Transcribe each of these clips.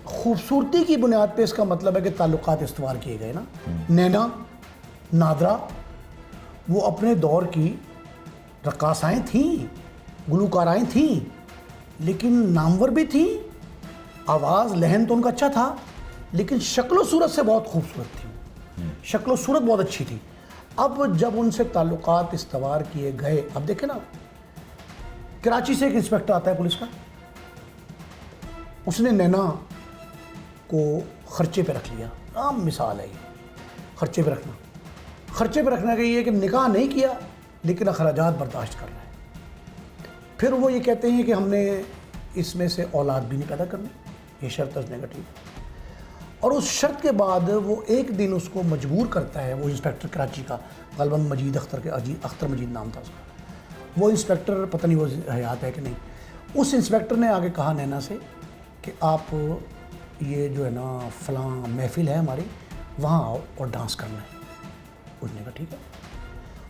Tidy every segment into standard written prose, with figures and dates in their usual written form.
खूबसूरती की बुनियाद पे इसका मतलब है कि ताल्लुकात इस्तेमाल किए गए ना। नैना, नादरा, वो अपने दौर की रक्कासाएँ थीं, गुलकाराएँ थीं, लेकिन नामवर भी थीं। आवाज़ लहन तो उनका अच्छा था, लेकिन शक्ल सूरत से बहुत खूबसूरत थी, शक्ल सूरत बहुत अच्छी थी। अब जब उनसे ताल्लुकात इस्तवार किए गए, अब देखें ना, कराची से एक इंस्पेक्टर आता है पुलिस का, उसने नैना को खर्चे पे रख लिया। आम मिसाल है ये, खर्चे पे रखना। खर्चे पे रखना का ये कि निकाह नहीं किया लेकिन अखराजात बर्दाश्त कर रहा है। फिर वो ये कहते हैं कि हमने इसमें से औलाद भी नहीं पैदा करनी, ये शर्त उसने कटी। और उस शर्त के बाद वो एक दिन उसको मजबूर करता है, वो इंस्पेक्टर कराची का, गलबन मजीद अख्तर के, अख्तर मजीद नाम था उसका, वो इंस्पेक्टर, पता नहीं वो हयात है कि नहीं, उस इंस्पेक्टर ने आगे कहा नैना से कि आप ये जो है ना फ़लाँ महफ़िल है हमारी, वहाँ आओ और डांस करना है। उसने कहा ठीक है।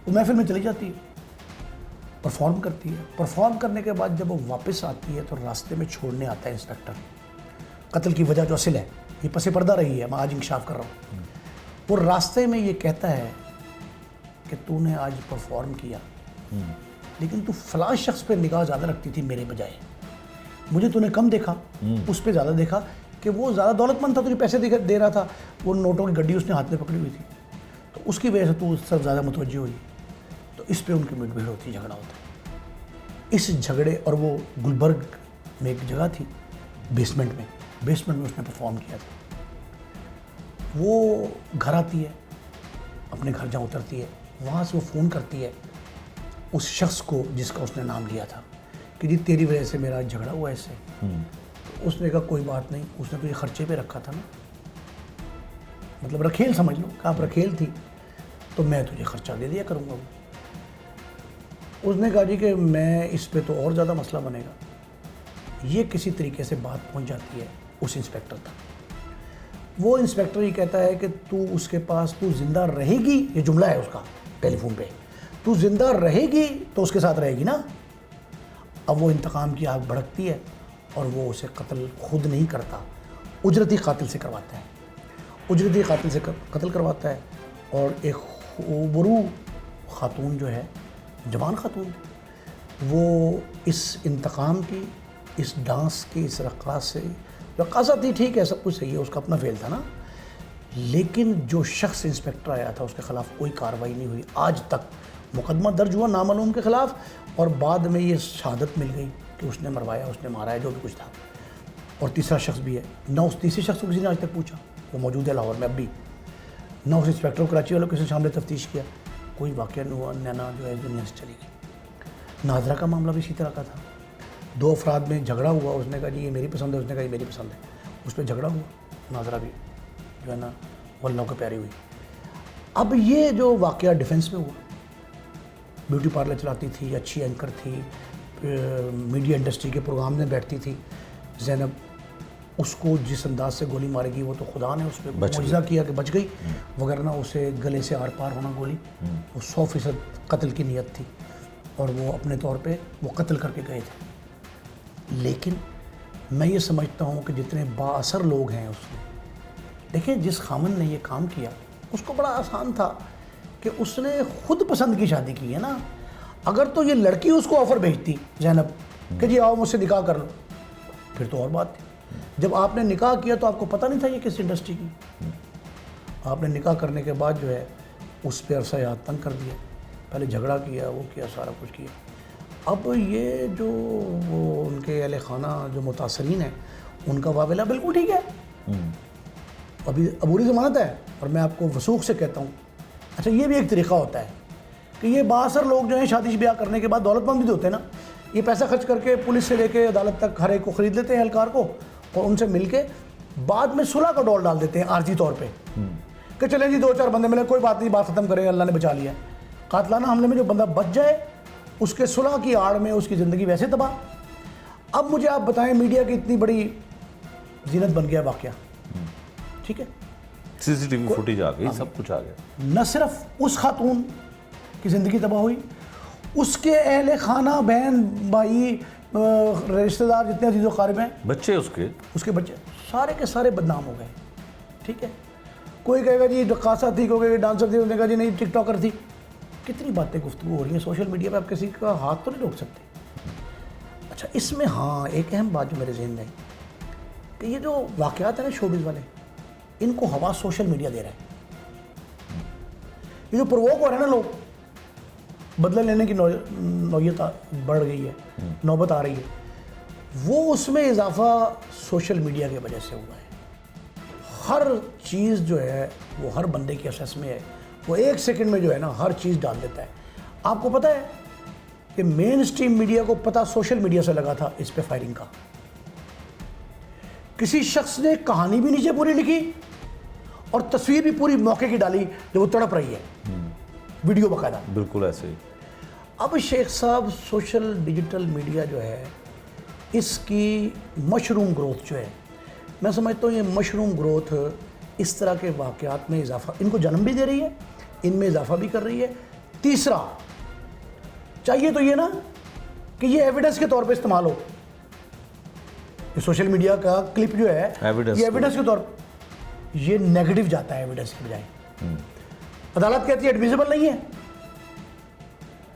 वो महफ़िल में चली जाती है, परफॉर्म करती है। परफॉर्म करने के बाद जब वो वापस आती है तो रास्ते में छोड़ने आता है इंस्पेक्टर। कत्ल की वजह जो असल है, ये पसे पर्दा रही है, मैं आज इंकशाफ कर रहा हूँ। वो रास्ते में ये कहता है कि तूने आज परफॉर्म किया, लेकिन तू फ़लाँ शख्स पे निगाह ज़्यादा रखती थी मेरे बजाय, मुझे तूने कम देखा, उस पर ज़्यादा देखा कि वो ज़्यादा दौलतमंद था, तुझे पैसे दे रहा था, वो नोटों की गड्डी उसने हाथ में पकड़ी हुई थी, तो उसकी वजह से तू उससे ज़्यादा मुतवज्जो हुई। तो इस पे उनकी मुठभेड़ होती, झगड़ा होता है। इस झगड़े, और वो गुलबर्ग में एक जगह थी बेसमेंट में उसने परफॉर्म किया था। वो घर आती है, अपने घर जहाँ उतरती है, वहाँ से वो फ़ोन करती है उस शख्स को जिसका उसने नाम लिया था कि जी तेरी वजह से मेरा झगड़ा हुआ इससे। तो उसने कहा कोई बात नहीं, उसने तो ये खर्चे पे रखा था ना, मतलब रखेल समझ लो कि आप रखेल थी, तो मैं तुझे खर्चा दे दिया करूँगा। उसने कहा जी कि मैं इस पे तो और ज़्यादा मसला बनेगा। ये किसी तरीके से बात पहुंच जाती है उस इंस्पेक्टर तक। वो इंस्पेक्टर ही कहता है कि तू उसके पास, तू ज़िंदा रहेगी, ये जुमला है उसका टेलीफोन पे, तू ज़िंदा रहेगी तो उसके साथ रहेगी ना। अब वो इंतकाम की आग भड़कती है और वो उसे कत्ल खुद नहीं करता, उजरती कातिल से करवाता है, उजरती कातिल से कत्ल करवाता है। और एक खूबरू खातून जो है, जवान खातून, वो इस इंतकाम की, इस डांस की, इस रक़ास से, रक़ासा थी ठीक है, सब कुछ सही है, उसका अपना फेल था ना, लेकिन जो शख्स इंस्पेक्टर आया था उसके ख़िलाफ़ कोई कार्रवाई नहीं हुई आज तक। मुकदमा दर्ज हुआ नामालूम के ख़िलाफ़, और बाद में ये शहादत मिल गई कि उसने मरवाया, उसने मारा है, जो भी कुछ था। और तीसरा शख्स भी है ना, उस तीसरे शख्स को किसी ने आज तक पूछा, वो मौजूद है लाहौर में अब भी ना। उस इंस्पेक्टर को कराची वालों किसी शामिल तफ्तीश किया, कोई वाक़या नहीं हुआ। नैना जो है दुनिया से चली गई। नादरा का मामला भी इसी तरह का था, दो अफराद में झगड़ा हुआ, उसने कहा जी ये मेरी पसंद है, उसने कहा ये मेरी पसंद है, उस पर झगड़ा हुआ, नादरा भी जो है ना वो अल्लाह को प्यारी हुई। अब ये जो वाक़या डिफेंस में हुआ, ब्यूटी पार्लर चलाती थी, अच्छी एंकर थी, मीडिया इंडस्ट्री के प्रोग्राम में बैठती थी ज़ैनब, उसको जिस अंदाज से गोली मारेगी वो तो खुदा ने उस पर मुआजिज़ा किया कि बच गई, वगरना उसे गले से आर पार होना गोली। वो 100% कत्ल की नीयत थी और वो अपने तौर पे वो कत्ल करके गए थे। लेकिन मैं ये समझता हूँ कि जितने बाअसर लोग हैं उसमें, देखिए जिस खामन ने ये काम किया उसको बड़ा आसान था कि उसने खुद पसंद की शादी की है ना। अगर तो ये लड़की उसको ऑफ़र भेजती ज़ैनब कि जी आओ मुझसे निकाह कर लो, फिर तो और बात थी। जब आपने निकाह किया तो आपको पता नहीं था ये किस इंडस्ट्री की, आपने निकाह करने के बाद जो है उस पर अरसा याद तंग कर दिया, पहले झगड़ा किया, वो किया, सारा कुछ किया। अब ये जो वो उनके अहले खाना जो मुतासरीन हैं उनका वावेला बिल्कुल ठीक है, अभी अबूरी ज़मानत है। और मैं आपको वसूख से कहता हूँ, अच्छा ये भी एक तरीक़ा होता है कि ये बासर लोग जो हैं शादी ब्याह करने के बाद दौलतमंद भी होते हैं ना, ये पैसा खर्च करके पुलिस से लेके अदालत तक हर एक को ख़रीद लेते हैं एहलकार को, और उनसे मिल के बाद में सुलह का डोल डाल देते हैं आर्जी तौर पे कि चलें जी 2-4 बंदे मिले, कोई बात नहीं, बात ख़त्म करें, अल्लाह ने बचा लिया। कातलाना हमले में जो बंदा बच जाए उसके सुलह की आड़ में उसकी ज़िंदगी वैसे तबाह। अब मुझे आप बताएं, मीडिया की इतनी बड़ी जीनत बन गया वाक़या, ठीक है, सीसीटीवी फुटेज आ गई, सब कुछ आ गया। न सिर्फ उस खातून की ज़िंदगी तबाह हुई, उसके अहले खाना, बहन भाई, रिश्तेदार जितने अजीज़ व क़ारिब हैं, बच्चे उसके बच्चे सारे के सारे बदनाम हो गए। ठीक है, कोई कहेगा जी रक्कासा थी, कोई कहेगा डांसर थी, उन्होंने कहा जी नहीं टिकटॉकर थी। कितनी बातें गुफ्तगू हो रही हैं सोशल मीडिया पे, आप किसी का हाथ तो नहीं रोक सकते। अच्छा, इसमें हाँ एक अहम बात जो मेरे जहन में आई कि ये जो वाक़यात है ना शोबिज़ वाले, इनको हवा सोशल मीडिया दे रहा है। ये जो प्रवोक हो रहे हैं ना लोग, बदला लेने की नौयत बढ़ गई है, नौबत आ रही है, वो उसमें इजाफा सोशल मीडिया की वजह से हुआ है। हर चीज़ जो है वो हर बंदे के असेस में है, वो एक सेकंड में जो है ना हर चीज़ डाल देता है। आपको पता है कि मेन स्ट्रीम मीडिया को पता सोशल मीडिया से लगा था इस पे फायरिंग का। किसी शख्स ने कहानी भी नीचे पूरी लिखी और तस्वीर भी पूरी मौके की डाली जब वो तड़प रही है, वीडियो बकायदा। बिल्कुल ऐसे ही। अब शेख साहब सोशल डिजिटल मीडिया जो है इसकी मशरूम ग्रोथ जो है, मैं समझता हूँ ये मशरूम ग्रोथ इस तरह के वाक़यात में इजाफा, इनको जन्म भी दे रही है, इनमें इजाफा भी कर रही है। तीसरा चाहिए तो ये ना कि ये एविडेंस के तौर पे इस्तेमाल हो। ये सोशल मीडिया का क्लिप जो है ये एविडेंस के तौर पर, ये नेगेटिव जाता है एविडेंस के बजाय। अदालत कहती है एडमिसिबल नहीं है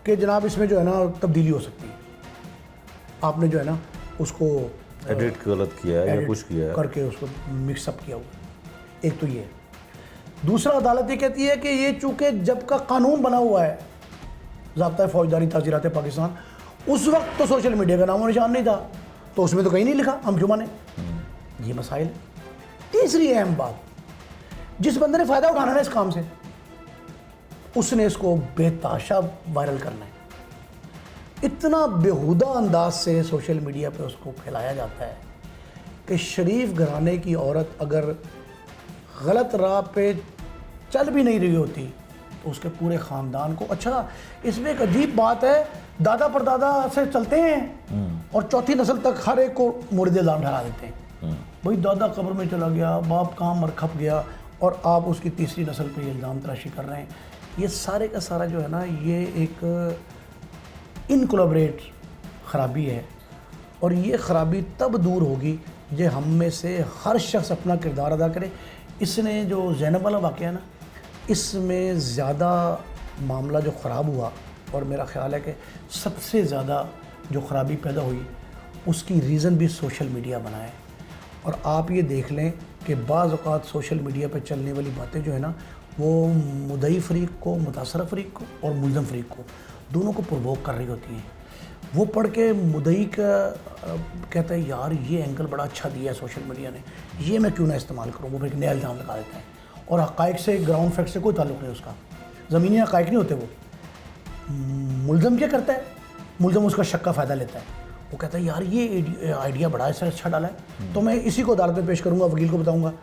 कि जनाब इसमें जो है ना तब्दीली हो सकती है, आपने जो है ना उसको एडिट गलत किया है या कुछ किया है करके उसको मिक्सअप किया हुआ। एक तो ये। दूसरा अदालत ये कहती है कि ये चूंकि जब का कानून बना हुआ है, ज़ाब्ता फौजदारी ताज़ीरात पाकिस्तान, उस वक्त तो सोशल मीडिया का नामो निशान नहीं था, तो उसमें तो कहीं नहीं लिखा हम जुमा ने। ये मसाइल है। तीसरी अहम बात, जिस बंदे ने फ़ायदा उठाना है इस काम से, उसने इसको बेताशा वायरल करना है। इतना बेहुदा अंदाज से सोशल मीडिया पे उसको फैलाया जाता है कि शरीफ घराने की औरत अगर गलत राह पे चल भी नहीं रही होती तो उसके पूरे ख़ानदान को, अच्छा इसमें एक अजीब बात है, दादा परदादा से चलते हैं और चौथी नस्ल तक हर एक को मुर्दे इल्ज़ाम ठहरा देते हैं। भाई दादा कब्र में चला गया, बाप कहाँ मर खप गया, और आप उसकी तीसरी नस्ल पे इल्ज़ाम तराशी कर रहे हैं। ये सारे का सारा जो है ना ये एक इनकोलैबोरेट ख़राबी है, और ये ख़राबी तब दूर होगी जो हम में से हर शख्स अपना किरदार अदा करे। इसने जो ज़ैनब वाला वाक़या है ना, इसमें ज़्यादा मामला जो ख़राब हुआ, और मेरा ख़्याल है कि सबसे ज़्यादा जो ख़राबी पैदा हुई उसकी रीज़न भी सोशल मीडिया बना है। और आप ये देख लें कि बाज़ औक़ात सोशल मीडिया पर चलने वाली बातें जो है ना वो मुद्दई फ़रीक़ को, मुतासर फ़रीक़ को और मुल्ज़म फ़रीक़ को, दोनों को प्रोवोक कर रही होती हैं। वो पढ़ के मुद्दई का कहता है यार ये एंगल बड़ा अच्छा दिया है सोशल मीडिया ने, ये मैं क्यों ना इस्तेमाल करूँ, वो फिर नया इल्ज़ाम लगा देता है। और हक़ाइक़ से, ग्राउंड फैक्ट से कोई ताल्लुक़ नहीं उसका, ज़मीनी हक़ाइक़ नहीं होते वो। मुल्ज़म क्या करता है, मुल्ज़म उसका शक का फ़ायदा लेता है। वो कहता है यार ये आइडिया बड़ा ऐसा अच्छा डाला है, तो मैं इसी को अदालत में पेश करूँगा, वकील को बताऊँगा।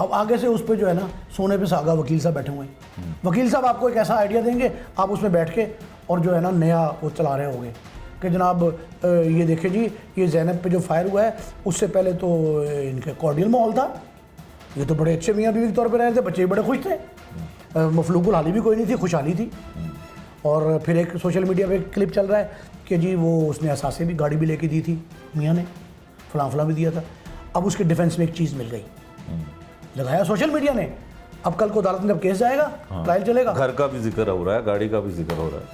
अब आगे से उस पर जो है ना सोने पे सागा वकील साहब बैठे हुए हैं। वकील साहब आपको एक ऐसा आइडिया देंगे, आप उसमें बैठ के और जो है ना नया वो चला रहे होंगे कि जनाब ये देखिए जी ये ज़ैनब पे जो फायर हुआ है उससे पहले तो इनके कॉर्डियल माहौल था, ये तो बड़े अच्छे मियाँ बीवी के तौर पर रह रहे थे, बच्चे भी बड़े खुश थे, मफलूकुल हाली भी कोई नहीं थी, खुशहाली थी। और फिर एक सोशल मीडिया पे क्लिप चल रहा है कि जी वो उसने असासे भी गाड़ी भी लेके दी थी मियाँ ने, फलां भी दिया था। अब उसके डिफेंस में एक चीज़ मिल गई, लगाया सोशल मीडिया ने। अब कल को अदालत में जब केस जाएगा, ट्रायल चलेगा, घर का भी जिक्र हो रहा है, गाड़ी का भी जिक्र हो रहा है,